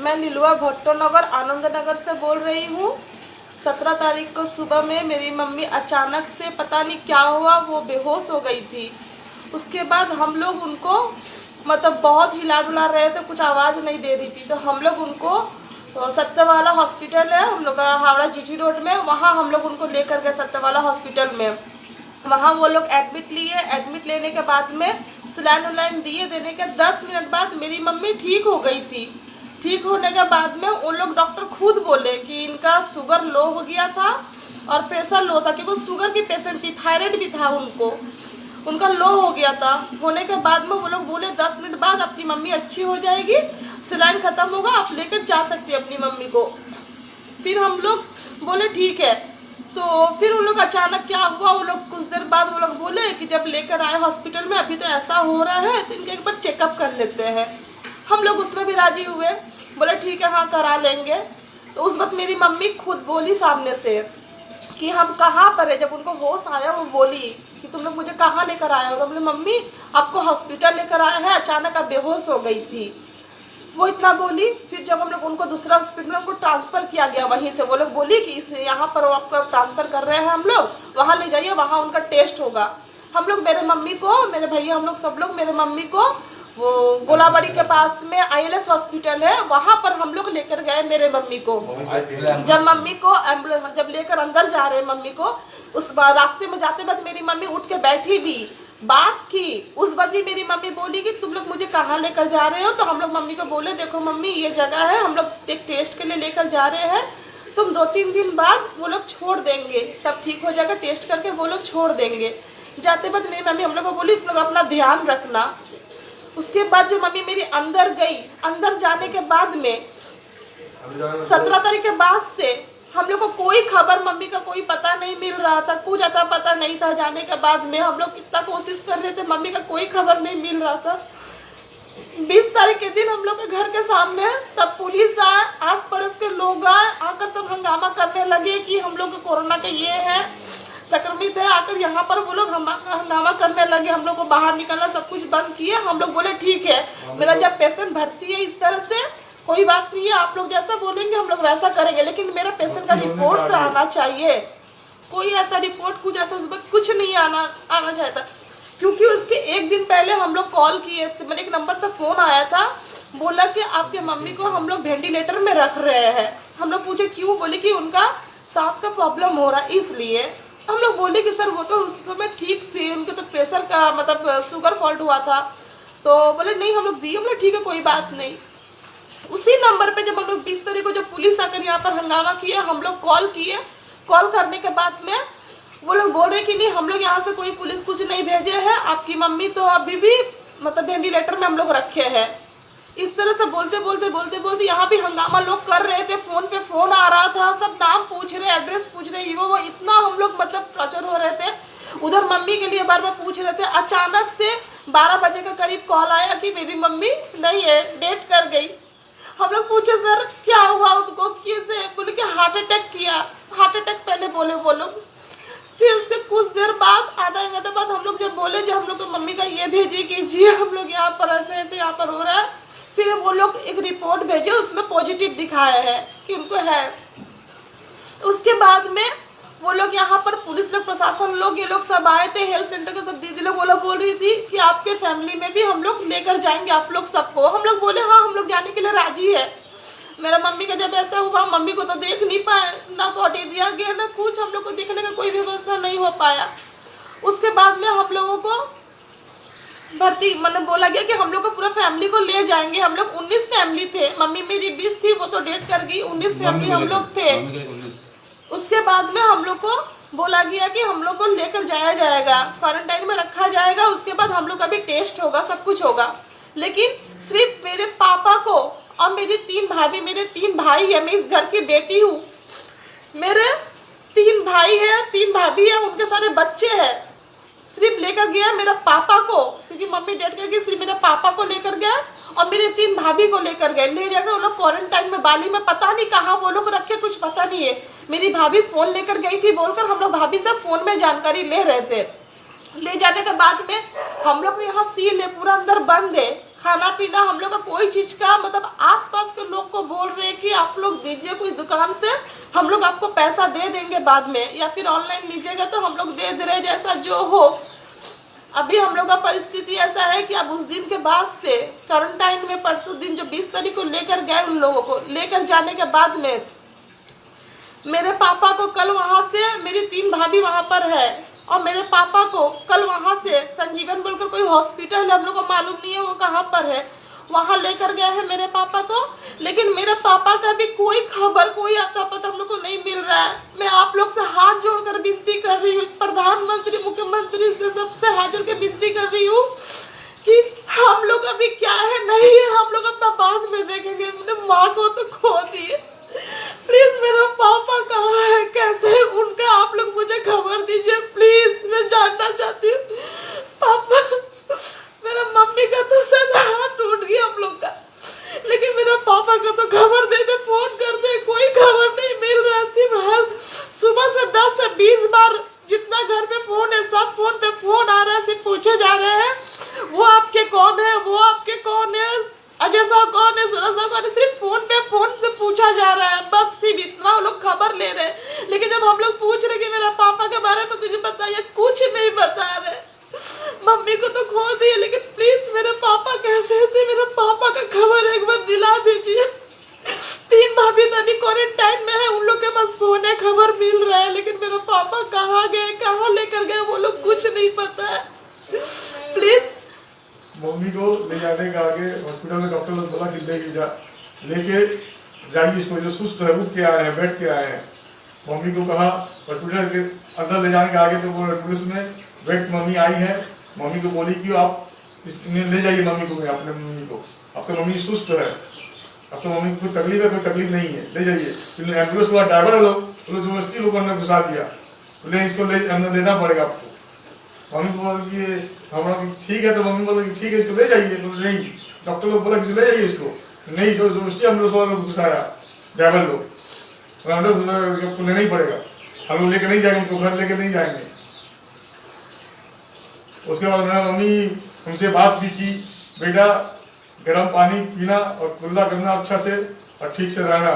मैं लिलुआ भट्टो नगर आनंद नगर से बोल रही हूँ। 17 तारीख को सुबह में मेरी मम्मी अचानक से पता नहीं क्या हुआ, वो बेहोश हो गई थी। उसके बाद हम लोग उनको मतलब बहुत हिला डुला रहे थे, कुछ आवाज़ नहीं दे रही थी, तो हम लोग उनको सत्यवाला हॉस्पिटल है हम लोग का हावड़ा जीटी रोड में, वहाँ हम लोग उनको लेकर गए सत्यवाला हॉस्पिटल में। वहाँ वो लोग एडमिट लिए। एडमिट लेने के बाद में सलाइन उलाइन दिए। देने के 10 मिनट बाद मेरी मम्मी ठीक हो गई थी। ठीक होने के बाद में उन लोग डॉक्टर खुद बोले कि इनका शुगर लो हो गया था और प्रेशर लो था, क्योंकि शुगर की पेशेंट थी, थायराइड भी था उनको, उनका लो हो गया था। होने के बाद में वो लोग बोले 10 मिनट बाद अपनी मम्मी अच्छी हो जाएगी, सलाइन ख़त्म होगा, आप लेकर जा सकती है अपनी मम्मी को। फिर हम लोग बोले ठीक है। तो फिर उन लोग अचानक क्या हुआ, वो लोग कुछ देर बाद वो लोग बोले कि जब लेकर आए हॉस्पिटल में अभी तो ऐसा हो रहा है तो इनका एक बार चेकअप कर लेते हैं। हम लोग उसमें भी राजी हुए, बोले ठीक है हाँ करा लेंगे। तो उस वक्त मेरी मम्मी खुद बोली सामने से कि हम कहाँ पर है। जब उनको होश आया वो बोली कि तुम लोग मुझे कहाँ लेकर आए हो, तो बोले मम्मी आपको हॉस्पिटल लेकर आए हैं, अचानक आप बेहोश हो गई थी, वो इतना बोली। फिर जब हम लोग उनको दूसरा हॉस्पिटल में उनको ट्रांसफ़र किया गया, वहीं से वो लोग बोली कि इस यहाँ पर आपको ट्रांसफ़र कर रहे हैं हम लोग, वहाँ ले जाइए, वहाँ उनका टेस्ट होगा। हम लोग मेरे मम्मी को, मेरे भैया, हम लोग सब लोग मेरे मम्मी को वो गोलाबाड़ी के पास में ILS हॉस्पिटल है, वहाँ पर हम लोग लेकर गए मेरे मम्मी को। जब मम्मी को एम्बुलेंस जब लेकर अंदर जा रहे मम्मी को, उस रास्ते में जाते वक्त मेरी मम्मी उठ के बैठी भी, बात की। उस बार भी मेरी मम्मी बोली कि तुम लोग मुझे कहाँ लेकर जा रहे हो, तो हम लोग मम्मी को बोले देखो मम्मी ये जगह है, हम लोग एक टेस्ट के लिए लेकर जा रहे हैं, तुम 2-3 दिन बाद वो लोग छोड़ देंगे, सब ठीक हो जाएगा, टेस्ट करके वो लोग छोड़ देंगे। जाते वक्त मेरी मम्मी हम लोग को बोली तुम लोग अपना ध्यान रखना। उसके बाद जो मम्मी मेरी अंदर गई, अंदर जाने के बाद में 17 तारीख के बाद से हम लोग को कोई खबर, मम्मी का कोई पता नहीं मिल रहा था, कुछ अता पता नहीं था। जाने के बाद में हम लोग कितना कोशिश कर रहे थे, मम्मी का कोई खबर नहीं मिल रहा था। 20 तारीख के दिन हम लोग के घर के सामने सब पुलिस आए, आस पड़ोस के लोग आए, आकर सब हंगामा करने लगे कि हम लोग को कोरोना का ये है, संक्रमित है। आकर यहाँ पर वो लोग हंगामा करने लगे, हम लोग को बाहर निकलना सब कुछ बंद किया। हम लोग बोले ठीक है, मेरा जब पेशेंट भर्ती है इस तरह से कोई बात नहीं है, आप लोग जैसा बोलेंगे हम लोग वैसा करेंगे, लेकिन मेरा पेशेंट का रिपोर्ट तो आना चाहिए। कोई ऐसा रिपोर्ट कुछ ऐसा उस वक्त कुछ नहीं आना चाहिए था, क्योंकि उसके एक दिन पहले हम लोग कॉल किए थे, मैंने एक नंबर से फ़ोन आया था, बोला कि आपके मम्मी को हम लोग वेंटिलेटर में रख रहे हैं। हम लोग पूछे क्यों, बोले कि उनका सांस का प्रॉब्लम हो रहा है इसलिए। हम लोग बोले कि सर वो तो उस समय ठीक थी, उनके तो प्रेशर का मतलब शुगर फॉल्ट हुआ था। तो बोले नहीं हम लोग दिए, बोले ठीक है कोई बात नहीं। उसी नंबर पे जब हम लोग 20 तारीख को जब पुलिस आकर यहाँ पर हंगामा किए, हम लोग कॉल किए, कॉल करने के बाद में वो लोग बोल रहे कि नहीं हम लोग यहाँ से कोई पुलिस कुछ नहीं भेजे हैं, आपकी मम्मी तो अभी भी मतलब वेंटिलेटर में हम लोग रखे हैं। इस तरह से बोलते बोलते यहाँ भी हंगामा लोग कर रहे थे, फोन पे फोन आ रहा था, सब नाम पूछ रहे, एड्रेस पूछ रहे, वो इतना हम लोग मतलब टॉर्चर हो रहे थे। उधर मम्मी के लिए बार बार पूछ रहे थे। अचानक से 12 बजे के करीब कॉल आया कि मेरी मम्मी नहीं है, डेथ कर गई। हम लोग पूछे सर क्या हुआ उनको, कैसे, बोले कि हार्ट अटैक किया। हार्ट अटैक पहले बोले वो लोग। फिर उसके कुछ देर बाद, आधा घंटे बाद हम लोग जब बोले जब हम लोग को मम्मी का ये भेजिए कीजिए, हम लोग यहाँ पर ऐसे ऐसे यहाँ पर हो रहा है। फिर वो लोग एक रिपोर्ट भेजे, उसमें पॉजिटिव दिखाया है कि उनको है। उसके बाद में वो लोग यहाँ पर पुलिस लोग, प्रशासन लोग, ये लोग सब आए थे, हेल्थ सेंटर के सब दीदी लोग, वो लोग बोल रही थी कि आपके फैमिली में भी हम लोग लेकर जाएंगे आप लोग सबको। हम लोग बोले हाँ हम लोग जाने के लिए राजी है। मेरा मम्मी का जब ऐसा हुआ, मम्मी को तो देख नहीं पाए, ना पॉटी दिया गया ना कुछ, हम लोग को देखने का कोई व्यवस्था नहीं हो पाया। उसके बाद में हम लोगों को भर्ती मतलब बोला गया कि हम लोग को पूरा फैमिली को ले जाएंगे। हम लोग 19 फैमिली थे, मम्मी मेरी 20 थी, वो तो डेथ कर गई, 19 फैमिली हम लोग थे। उसके बाद में हम लोग को बोला गया कि हम लोग को लेकर जाया जाएगा, क्वारंटाइन में रखा जाएगा, उसके बाद हम लोग का भी टेस्ट होगा, सब कुछ होगा। लेकिन सिर्फ मेरे पापा को और मेरी 3 भाभी, मेरे 3 भाई है, मैं इस घर की बेटी हूँ, मेरे 3 भाई है, 3 भाभी है, उनके सारे बच्चे हैं, सिर्फ लेकर गया मेरा पापा को, क्योंकि मम्मी डेथ कर गई, सिर्फ मेरे पापा को लेकर गया और मेरे 3 भाभी को लेकर गए। ले जाकर वो लोग क्वारंटाइन में बाली में पता नहीं कहाँ वो लोग रखे, कुछ पता नहीं है। मेरी भाभी फोन लेकर गई थी बोलकर, हम लोग भाभी से फोन में जानकारी ले रहे थे। ले जाने के बाद में हम लोग यहाँ सील है, पूरा अंदर बंद है, खाना पीना हम लोग का कोई चीज का मतलब आसपास के लोग को बोल रहे हैं कि आप लोग दीजिए कोई दुकान से, हम लोग आपको पैसा दे देंगे बाद में, या फिर ऑनलाइन लीजिएगा तो हम लोग दे रहे, जैसा जो हो। अभी हम लोग का परिस्थिति ऐसा है कि अब उस दिन के बाद से क्वारंटाइन में परसों दिन जो 20 तारीख को लेकर गए, उन लोगों को लेकर जाने के बाद में मेरे पापा को कल वहां से, मेरी 3 भाभी वहां पर है, और मेरे पापा को कल वहां से संजीवन बोलकर कोई हॉस्पिटल है, हम लोग को मालूम नहीं है वो कहाँ पर है, वहां लेकर गए हैं मेरे पापा को। लेकिन मेरे पापा का भी कोई खबर, कोई आता पता हम लोग को नहीं मिल रहा है। मैं आप लोग से हाथ जोड़कर विनती कर रही हूँ, प्रधानमंत्री, मुख्यमंत्री से सबसे हाथ जोड़ के विनती कर रही हूँ कि हम लोग अभी क्या है नहीं है, हम लोग अपना बाद में देखेंगे। मैंने माँ को तो खो दिए, प्लीज मेरा पापा कहाँ है, कैसे है उनका, आप लोग मुझे खबर दीजिए प्लीज, मैं जानना चाहती हूँ। पापा, मेरा मम्मी का तो सदा हाथ टूट गया हम लोग का, लेकिन मेरा पापा का तो खबर दे दे, फोन कर दे, कोई खबर नहीं मिल रहा है। सिर्फ हर सुबह से 10 से 20 बार जितना घर पे फोन है, सब फोन पे फोन आ रहा है, सिर्फ पूछे जा रहे हैं वो आपके कौन है, वो आपके कौन है, अजय साहब कौन है, सूरज साहब कौन है, सिर्फ फोन पे फोन से पूछा जा रहा है, बस सिर्फ इतना वो लोग खबर ले रहे हैं। लेकिन जब हम लोग पूछ रहे कि मेरा पापा के बारे में कुछ बताइए, कुछ नहीं बता रहे। मम्मी को तो खो दिए, लेकिन प्लीज मेरे पापा कैसे ऐसे, मेरे पापा का खबर एक बार दिला दीजिए। 3 भाभी तो अभी क्वारंटाइन में है, उन लोग के पास फोन है, खबर मिल रहा है, लेकिन मेरा पापा कहाँ गए, कहाँ लेकर गए, वो लोग कुछ नहीं पता है। प्लीज मम्मी को ले जाने के आगे हॉस्पिटल में डॉक्टर ने बोला कि लेके जाइए इसको, जो सुस्त है, उठ के आए हैं, बैठ के आए हैं। मम्मी को कहा हॉस्पिटल के अंदर ले जाने के आगे तो वो पुलिस ने बैठ मम्मी आई है, मम्मी को बोली कि आप ले जाइए मम्मी को, अपने मम्मी को, आपका मम्मी सुस्त है, आपका मम्मी को कोई तकलीफ है, कोई तकलीफ नहीं है, ले जाइए। फिर एम्बुलेंस वाला ड्राइवर लोग जबरदस्ती लोग अंदर घुसा दिया, बोले इसको अंदर लेना पड़ेगा आपको। मम्मी को बोला कि हमारा ठीक है, तो मम्मी बोला कि ठीक है इसको ले जाइए, बोले नहीं, डॉक्टर लोग बोला कि ले जाइए इसको, नहीं, जो जबरदस्ती हम लोग घुसाया ड्राइवर लोग, अंदर लेना ही पड़ेगा, हम लोग लेकर नहीं जाएंगे, उनको घर लेकर नहीं जाएंगे। उसके बाद मेरा मम्मी हमसे बात भी की, बेटा गर्म पानी पीना और कुल्ला करना अच्छा से और ठीक से रहना।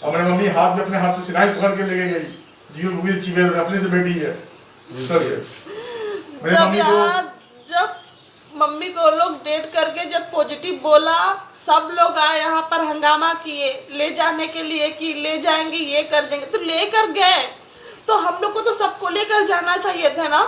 और मेरी मम्मी हाथ में अपने हाथ से सिलाई पकड़ के लेके गई, जीव भूल चिवेर अपने से बैठी है। जब मम्मी को लोग डेट करके जब पॉजिटिव बोला, सब लोग आए यहाँ पर हंगामा किए ले जाने के लिए कि ले जाएंगे, ये कर देंगे, तो लेकर गए तो हम लोग को तो सबको लेकर जाना चाहिए था ना,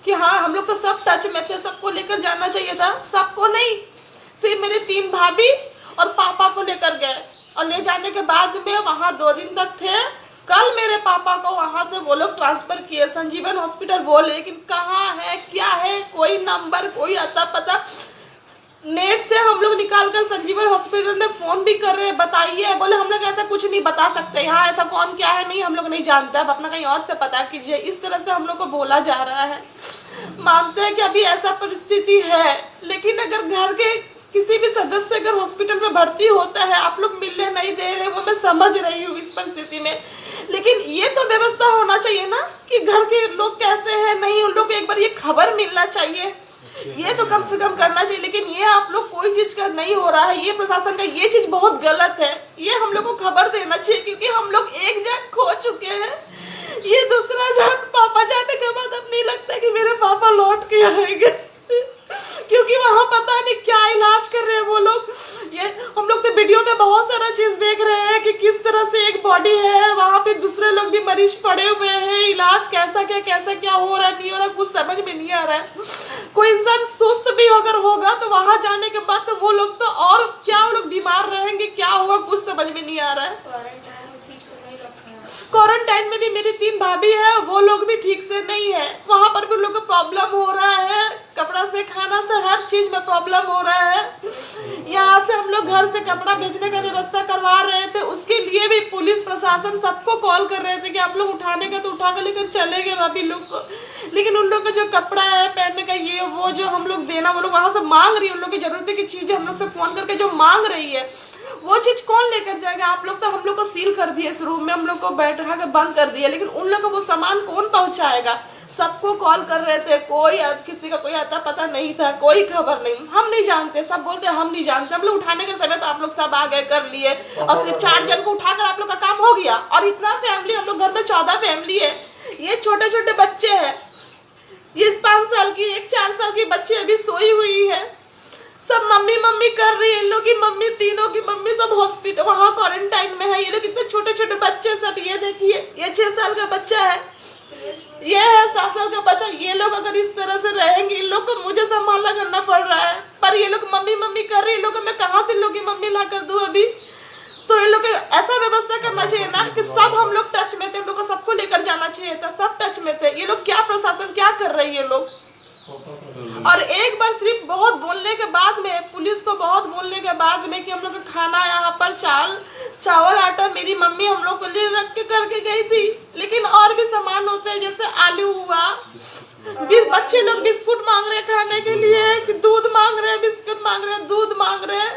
कि हाँ हम लोग तो सब टच में थे, सबको लेकर जाना चाहिए था। सबको नहीं, सिर्फ मेरे 3 भाभी और पापा को लेकर गए, और ले जाने के बाद में वहाँ 2 दिन तक थे। कल मेरे पापा को वहाँ से वो लोग ट्रांसफर किए संजीवन हॉस्पिटल बोले, लेकिन कहाँ है क्या है, कोई नंबर, कोई अता पता। नेट से हम लोग निकाल कर संजीवन हॉस्पिटल में फोन भी कर रहे हैं, बताइए, बोले हम लोग ऐसा कुछ नहीं बता सकते, यहाँ ऐसा कौन क्या है नहीं हम लोग नहीं जानते, अब अपना कहीं और से पता कीजिए। इस तरह से हम लोग को बोला जा रहा है। मानते हैं कि अभी ऐसा परिस्थिति है, लेकिन अगर घर के किसी भी सदस्य अगर हॉस्पिटल में भर्ती होता है, आप लोग मिलने नहीं दे रहे, वो मैं समझ रही हूँ इस परिस्थिति में, लेकिन ये तो व्यवस्था होना चाहिए ना कि घर के लोग कैसे हैं, नहीं, उन लोग को एक बार ये खबर मिलना चाहिए, ये तो कम से कम करना चाहिए। लेकिन ये आप लोग कोई चीज का नहीं हो रहा है, ये प्रशासन का ये चीज बहुत गलत है, ये हम लोग को खबर देना चाहिए, क्योंकि हम लोग एक जन खो चुके हैं, ये दूसरा जन पापा जाने के बाद अब नहीं लगता कि मेरे पापा लौट के आएंगे, क्योंकि वहाँ पता नहीं क्या इलाज कर रहे हैं वो लोग। ये हम लोग तो वीडियो में बहुत सारा चीज देख रहे हैं कि किस तरह से एक बॉडी है, वहाँ पे दूसरे लोग भी मरीज पड़े हुए हैं, इलाज कैसा क्या हो रहा है, नहीं हो रहा, कुछ समझ में नहीं आ रहा है। कोई इंसान सुस्त भी अगर होगा तो वहाँ जाने के बाद तो वो लोग तो और क्या, वो लोग बीमार रहेंगे, क्या होगा कुछ समझ में नहीं आ रहा है। क्वारंटाइन में भी मेरी 3 भाभी है, वो लोग भी ठीक से नहीं है, वहाँ पर भी उन लोग को प्रॉब्लम हो रहा है, कपड़ा से, खाना से, हर चीज में प्रॉब्लम हो रहा है। यहाँ से हम लोग घर से कपड़ा भेजने का व्यवस्था करवा रहे थे, उसके लिए भी पुलिस प्रशासन सबको कॉल कर रहे थे कि आप लोग उठाने का तो उठा कर लेकर चले गए भाभी लोग को, लेकिन उन लोग का जो कपड़ा है पहनने का, ये वो जो हम लोग देना, वो लोग वहाँ से मांग रही है, उन लोग की जरूरत की चीजें हम लोग से फोन करके जो मांग रही है, वो चीज कौन लेकर जाएगा। आप लोग तो हम लोग को सील कर दिए, इस रूम में हम लोग को बैठा कर बंद कर दिया, लेकिन उन लोग को वो सामान कौन पहुंचाएगा। सबको कॉल कर रहे थे, कोई किसी का कोई आता पता नहीं था, कोई खबर नहीं, हम नहीं जानते, सब बोलते हम नहीं जानते। हम लोग उठाने के समय तो आप लोग सब आ गए, कर लिए, और सिर्फ 4 जन को उठाकर आप लोग का काम हो गया। और इतना फैमिली, हम लोग घर में 14 फैमिली है, ये छोटे छोटे बच्चे हैं, ये 5 साल की, एक 4 साल की बच्ची अभी सोई हुई है, सब मम्मी मम्मी कर रही है। इन लोग की मम्मी, तीनों की मम्मी सब हॉस्पिटल वहाँ क्वारंटाइन में है। ये लोग इतने छोटे छोटे बच्चे सब, ये देखिए, ये 6 साल का बच्चा है, ये है 7 साल का बच्चा। ये लोग अगर इस तरह से रहेंगे, इन लोग को मुझे संभालना करना पड़ रहा है। पर ये लोग मम्मी मम्मी कर रही है, इन लोग मैं कहाँ से लोग की मम्मी ला कर दूं अभी। तो इन लोग ऐसा व्यवस्था करना चाहिए ना कि सब हम लोग टच में थे, हम लोग को सबको लेकर जाना चाहिए था, सब टच में थे। ये लोग क्या प्रशासन क्या कर रही है लोग। और एक बार सिर्फ बहुत बोलने के बाद में, पुलिस को बहुत बोलने के बाद में कि हम लोग का खाना यहाँ पर चावल आटा मेरी मम्मी हम लोग को लिए रख के करके गई थी, लेकिन और भी सामान होते हैं जैसे आलू हुआ, बच्चे लोग बिस्कुट मांग रहे खाने के लिए, दूध मांग रहे, बिस्कुट मांग रहे, दूध मांग रहे।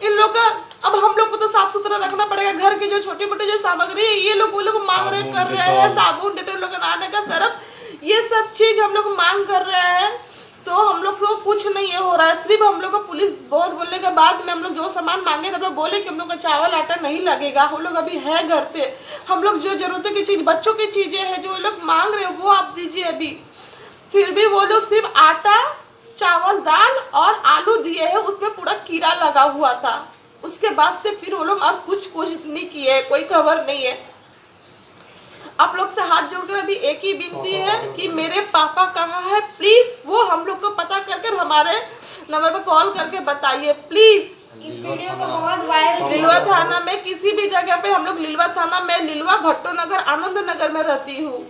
इन लोग का अब हम लोग को तो साफ सुथरा रखना पड़ेगा, घर की जो छोटी मोटी जो सामग्री है ये लोग वो लोग मांग रहे, कर रहे हैं, साबुन, डेटॉल लोग नहाने का सरफ, ये सब चीज हम लोग मांग कर रहे हैं। तो हम लोग को कुछ नहीं ये हो रहा है। सिर्फ हम लोग को पुलिस बहुत बोलने के बाद में हम लोग जो सामान मांगे तो हम लोग बोले कि हम लोग का चावल आटा नहीं लगेगा, हम लोग अभी है घर पे, हम लोग जो जरूरत की चीज, बच्चों की चीजें हैं जो लोग मांग रहे हैं वो आप दीजिए अभी। फिर भी वो लोग सिर्फ आटा, चावल, दाल और आलू दिए है, उसमें पूरा कीड़ा लगा हुआ था। उसके बाद से फिर वो लोग और कुछ नहीं किए, कोई खबर नहीं है। आप लोग से हाथ जोड़कर अभी एक ही विनती है कि मेरे पापा कहाँ है, प्लीज वो हम लोग को पता करके हमारे नंबर पर कॉल करके बताइए प्लीज। इस वीडियो को बहुत वायरल लिलवा थाना में किसी भी जगह पे, हम लोग लिलवा थाना में, लिलवा भट्टो नगर, आनंद नगर में रहती हूँ,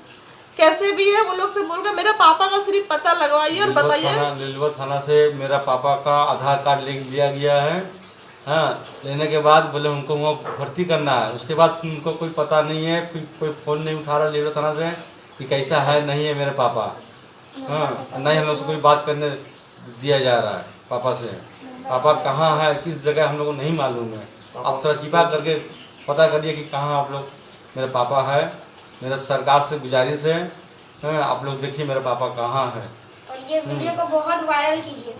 कैसे भी है वो लोग से बोलकर मेरे पापा का सिर्फ पता लगवाइए और बताइए। लिलवा थाना से मेरा पापा का आधार कार्ड लिया गया है, हाँ, लेने के बाद बोले उनको वहाँ भर्ती करना है। उसके बाद उनको कोई पता नहीं है, फिर कोई फ़ोन नहीं उठा रहा लिलवा थाना से कि कैसा है नहीं है मेरे पापा, हाँ, नहीं हम लोग से कोई बात करने दिया जा रहा है पापा से। पापा कहाँ है, किस जगह हम लोग को नहीं मालूम है। आप थोड़ा छिपा करके पता करिए कि कहाँ आप लोग मेरे पापा है। मेरा सरकार से गुजारिश है, आप लोग देखिए मेरे पापा कहाँ है। और ये वीडियो को बहुत वायरल कीजिए।